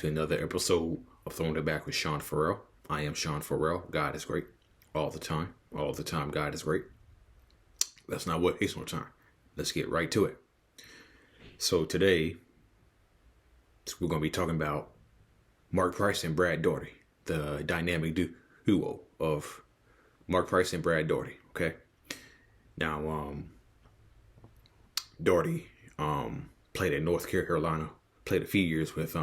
to another episode of Throwing It Back with Sean Farrell. I am Sean Farrell. God is great all the time. All the time, God is great. That's not what waste no time. Let's get right to it. So today, we're going to be talking about Mark Price and Brad Daugherty, the dynamic duo of Mark Price and Brad Daugherty. Okay. Now, Daugherty played at North Carolina, played a few years with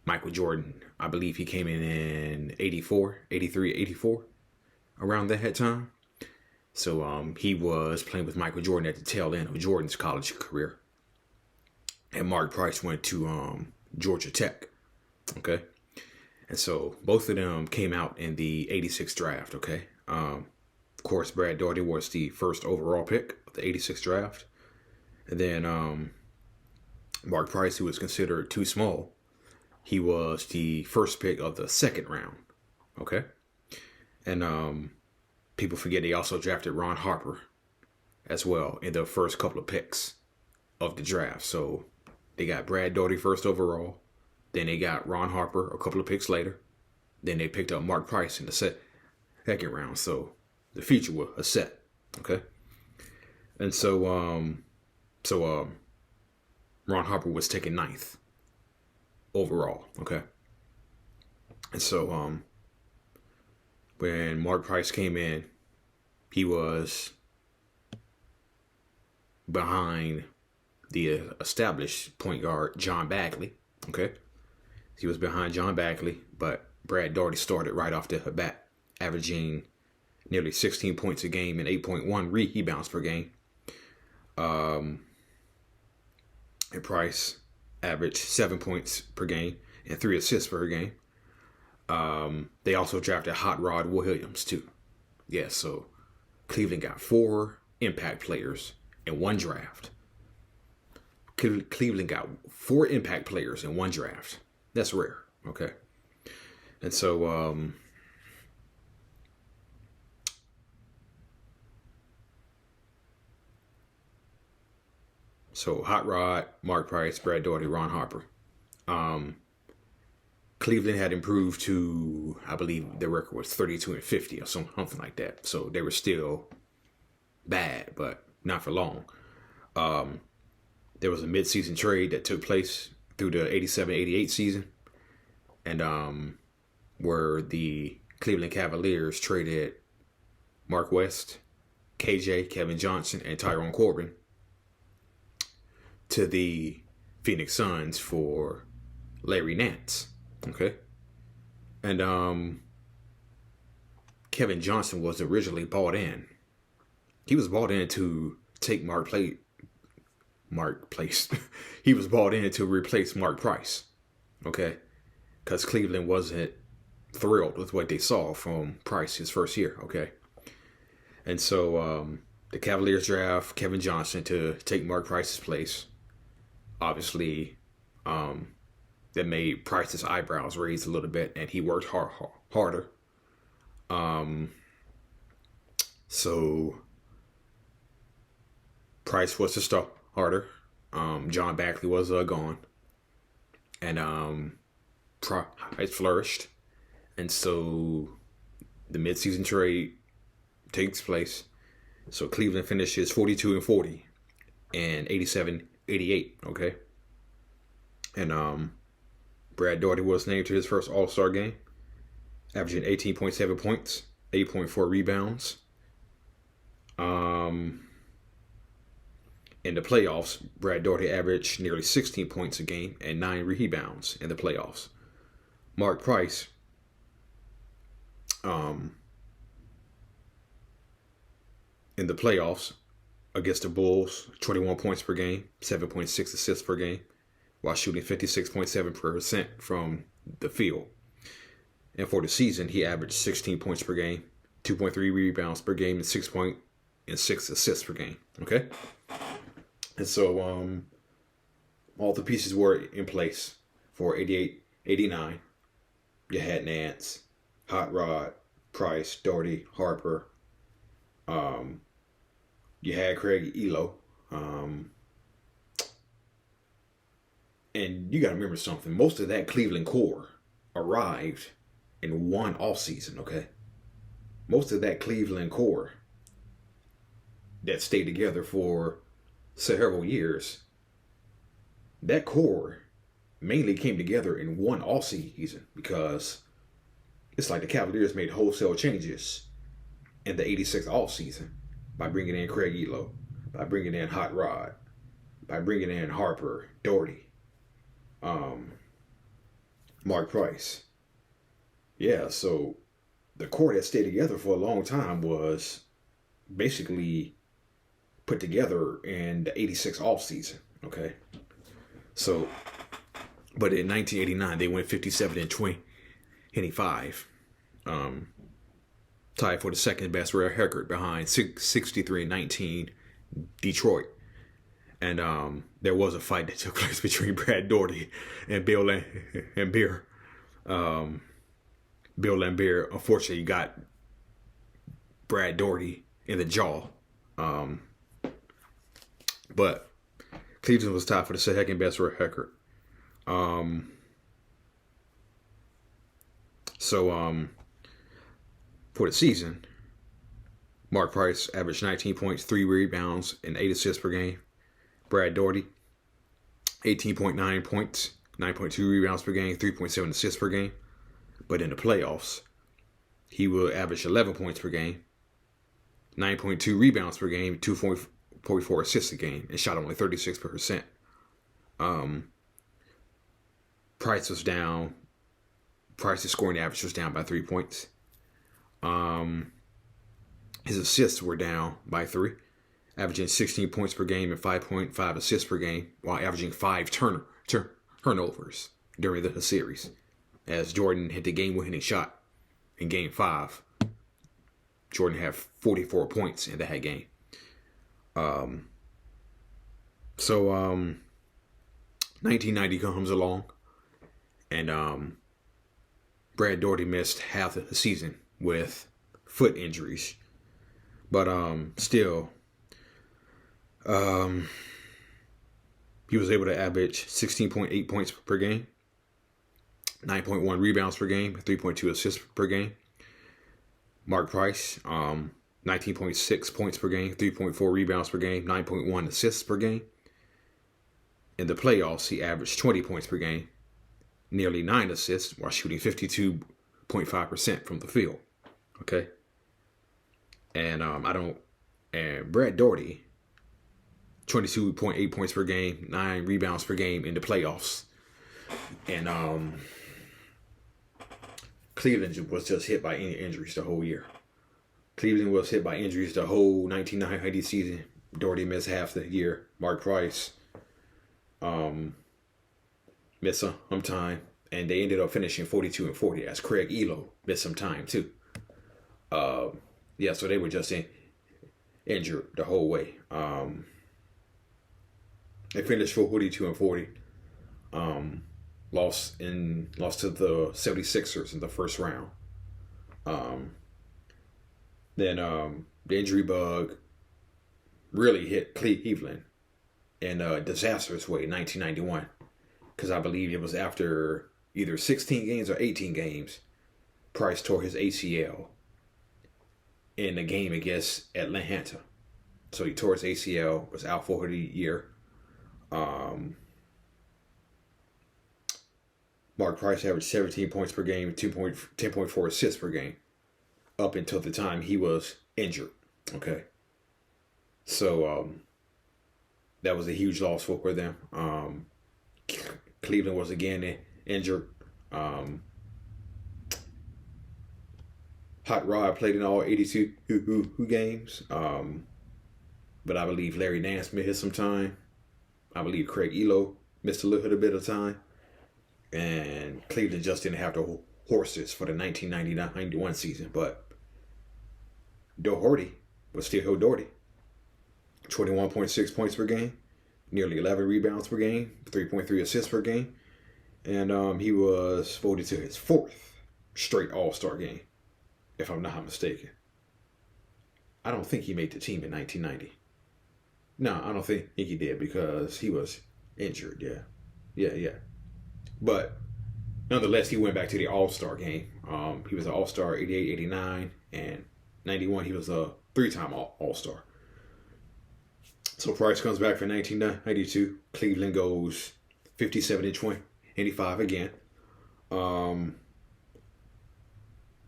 Michael Jordan. I believe he came in 84, around that time. So he was playing with Michael Jordan at the tail end of Jordan's college career. And Mark Price went to Georgia Tech. Okay. And so both of them came out in the 86 draft. Okay. Of course, Brad Daugherty was the first overall pick of the 86 draft. And then Mark Price, who was considered too small, he was the first pick of the second round. Okay. And people forget they also drafted Ron Harper as well in the first couple of picks of the draft. So they got Brad Daugherty first overall. Then they got Ron Harper a couple of picks later. Then they picked up Mark Price in the second round. So the future was a set. Okay. And so Ron Harper was taken ninth overall. Okay. And so when Mark Price came in, he was behind the established point guard John Bagley. Okay. He was behind John Bagley, but Brad Daugherty started right off the bat, averaging nearly 16 points a game and 8.1 rebounds per game. And Price averaged 7 points per game and 3 assists per game. They also drafted Hot Rod Williams too. Yeah, so Cleveland got 4 impact players in one draft. Cleveland got 4 impact players in one draft. That's rare. Okay. And so Hot Rod, Mark Price, Brad Daugherty, Ron Harper. Cleveland had improved to, I believe their record was 32-50 or something like that. So they were still bad, but not for long. There was a midseason trade that took place through the 87-88 season, and where the Cleveland Cavaliers traded Mark West, KJ, Kevin Johnson, and Tyrone Corbin to the Phoenix Suns for Larry Nance. Okay. And Kevin Johnson was originally bought in. He was bought in to take he was bought in to replace Mark Price. Okay. Because Cleveland wasn't thrilled with what they saw from Price his first year. Okay. And so the Cavaliers draft Kevin Johnson to take Mark Price's place. Obviously, that made Price's eyebrows raise a little bit, and he worked harder. So Price was the starter. John Bagley was gone, and Price flourished, and so the midseason trade takes place. So Cleveland finishes 42-40 and 87-88. Okay, and Brad Daugherty was named to his first All-Star game, averaging 18.7 points, 8.4 rebounds. In the playoffs, Brad Daugherty averaged nearly 16 points a game and 9 rebounds in the playoffs. Mark Price in the playoffs against the Bulls, 21 points per game, 7.6 assists per game, while shooting 56.7% from the field. And for the season, he averaged 16 points per game, 2.3 rebounds per game, and 6 assists per game. Okay? And so all the pieces were in place for 88-89. You had Nance, Hot Rod, Price, Daugherty, Harper. You had Craig Ehlo. And you got to remember something. Most of that Cleveland core arrived in one offseason, okay? Most of that Cleveland core that stayed together for several years, that core mainly came together in one offseason because it's like the Cavaliers made wholesale changes in the 86 offseason by bringing in Craig Ehlo, by bringing in Hot Rod, by bringing in Harper, Daugherty, Mark Price. Yeah, so the core that stayed together for a long time was basically put together in the 86 offseason, okay? So, but in 1989, they went 57-25. Tied for the second best record behind 63-19 Detroit. And there was a fight that took place between Brad Daugherty and Bill Laimbeer. Bill Laimbeer, unfortunately, got Brad Daugherty in the jaw. But Cleveland was tied for the second best record. For the season, Mark Price averaged 19 points, 3 rebounds, and 8 assists per game. Brad Daugherty, 18.9 points, 9.2 rebounds per game, 3.7 assists per game. But in the playoffs, he will average 11 points per game, 9.2 rebounds per game, 2.4 assists a game, and shot only 36%. Price's scoring average was down by 3 points. His assists were down by 3, averaging 16 points per game and 5.5 assists per game, while averaging 5 turnovers during the series, as Jordan hit the game-winning shot in Game 5. Jordan had 44 points in that game. 1990 comes along, and Brad Daugherty missed half of the season with foot injuries. But still, he was able to average 16.8 points per game, 9.1 rebounds per game, 3.2 assists per game. Mark Price, 19.6 points per game, 3.4 rebounds per game, 9.1 assists per game. In the playoffs, he averaged 20 points per game, nearly 9 assists, while shooting 52.5% from the field. Okay? And Brad Daugherty, 22.8 points per game, 9 rebounds per game in the playoffs. And Cleveland was just hit by injuries the whole year. Cleveland was hit by injuries the whole 1990 season. Daugherty missed half the year. Mark Price missed some time. And they ended up finishing 42-40 as Craig Ehlo missed some time too. So they were just injured the whole way. They finished 42-40. Lost to the 76ers in the first round. Then the injury bug really hit Cleveland in a disastrous way in 1991, because I believe it was after either 16 games or 18 games, Price tore his ACL in the game against Atlanta. So he tore his ACL, was out for the year. Mark Price averaged 17 points per game, 10.4 assists per game, up until the time he was injured. Okay. So that was a huge loss for them. Cleveland was again injured. Hot Rod played in all 82 games. But I believe Larry Nance missed some time. I believe Craig Ehlo missed a little bit of time. And Cleveland just didn't have the horses for the 1990-91 season. But Daugherty was still Daugherty. 21.6 points per game, nearly 11 rebounds per game, 3.3 assists per game. And he was voted to his 4th straight All-Star game, if I'm not mistaken. I don't think he made the team in 1990. No, I don't think he did because he was injured, yeah. Yeah. But nonetheless, he went back to the All-Star game. He was an All-Star 88, 89, and 91. He was a three-time All-Star. So Price comes back for 1992. Cleveland goes 57-25 again.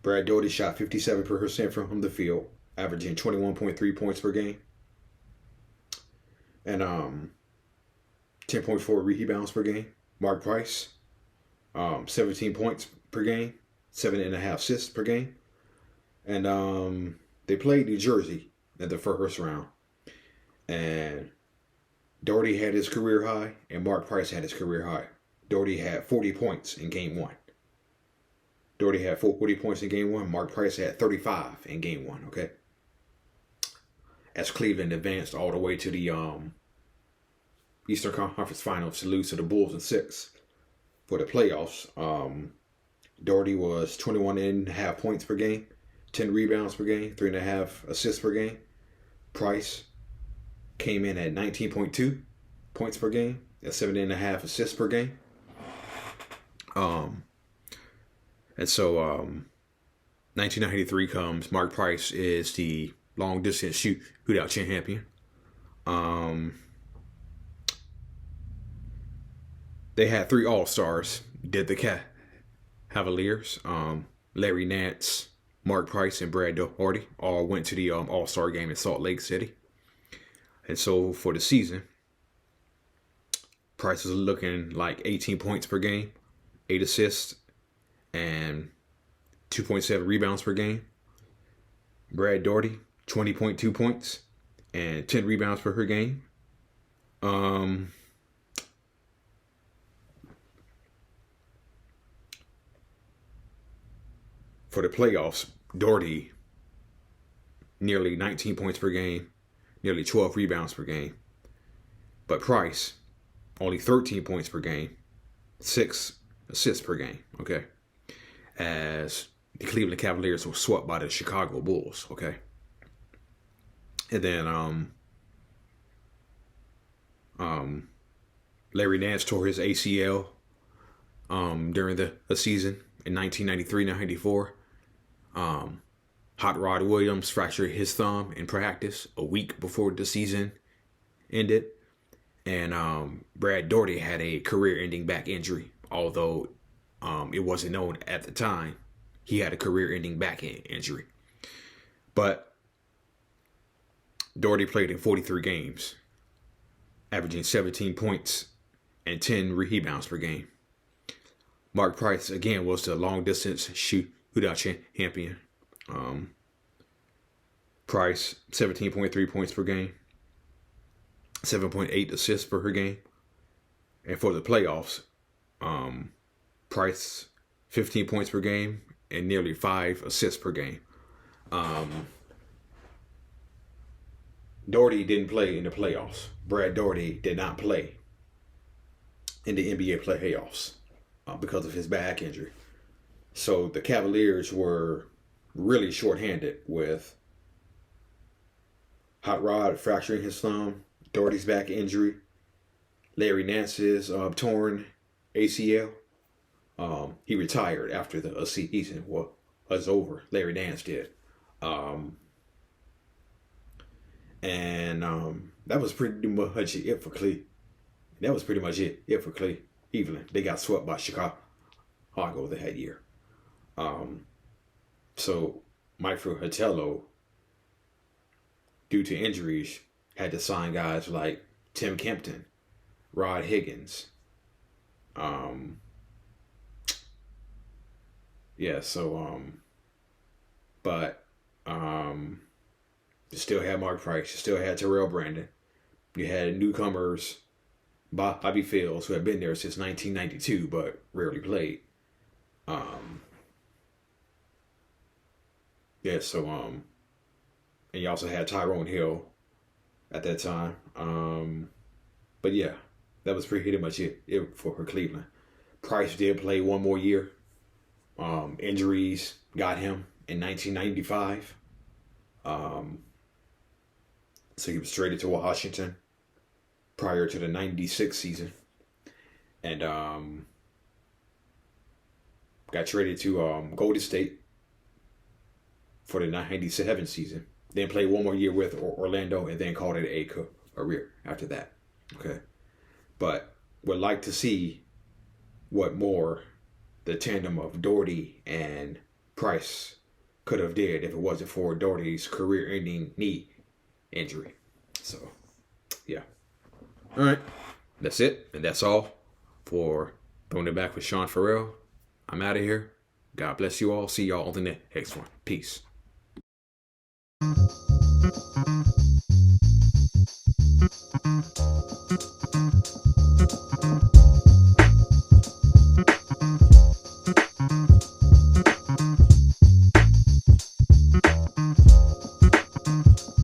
Brad Daugherty shot 57% from the field, averaging 21.3 points per game. And 10.4 rebounds per game. Mark Price, 17 points per game, 7.5 assists per game. And they played New Jersey in the first round. And Daugherty had his career high, and Mark Price had his career high. Daugherty had 40 points in game one. Daugherty had 40 points in game one. Mark Price had 35 in game one, okay? As Cleveland advanced all the way to the Eastern Conference Finals to lose to the Bulls in 6 for the playoffs. Daugherty was 21.5 points per game, 10 rebounds per game, 3.5 assists per game. Price came in at 19.2 points per game, at 7.5 assists per game. And so 1993 comes. Mark Price is the long distance shootout champion. They had 3 All-Stars. Did the Cavaliers. Larry Nance, Mark Price, and Brad Daugherty all went to the All-Star game in Salt Lake City. And so for the season, Price is looking like 18 points per game, 8 assists, and 2.7 rebounds per game. Brad Daugherty, 20.2 points and 10 rebounds per game. For the playoffs, Daugherty, nearly 19 points per game, nearly 12 rebounds per game. But Price, only 13 points per game, 6 assists per game, okay? As the Cleveland Cavaliers were swept by the Chicago Bulls, okay? And then Larry Nance tore his ACL during the season in 1993-94. Hot Rod Williams fractured his thumb in practice a week before the season ended. And Brad Daugherty had a career-ending back injury, although it wasn't known at the time. He had a career-ending back injury. But Daugherty played in 43 games, averaging 17 points and 10 rebounds per game. Mark Price, again, was the long-distance shootout champion. Price, 17.3 points per game, 7.8 assists per game. And for the playoffs, Price, 15 points per game and nearly 5 assists per game. Daugherty didn't play in the playoffs. Brad Daugherty did not play in the NBA playoffs because of his back injury. So the Cavaliers were really shorthanded with Hot Rod fracturing his thumb, Daugherty's back injury, Larry Nance's torn ACL. He retired after the season was over. Larry Nance did. And that was pretty much it for Cleveland. That was pretty much it for Cleveland. They got swept by Chicago that year. So Mike Fratello, due to injuries, had to sign guys like Tim Kempton, Rod Higgins. You still had Mark Price, you still had Terrell Brandon. You had newcomers, Bobby Fields, who had been there since 1992 but rarely played. And you also had Tyrone Hill at that time. But yeah, that was pretty much it for Cleveland. Price did play one more year. Injuries got him in 1995. So he was traded to Washington prior to the 96 season. and got traded to Golden State for the 1997 season. Then played one more year with Orlando, and then called it a career after that. Okay, but would like to see what more the tandem of Daugherty and Price could have did if it wasn't for Daugherty's career-ending knee injury. So, yeah. All right, that's it, and that's all for Throwing It Back with Sean Farrell. I'm out of here. God bless you all. See y'all on the next one. Peace.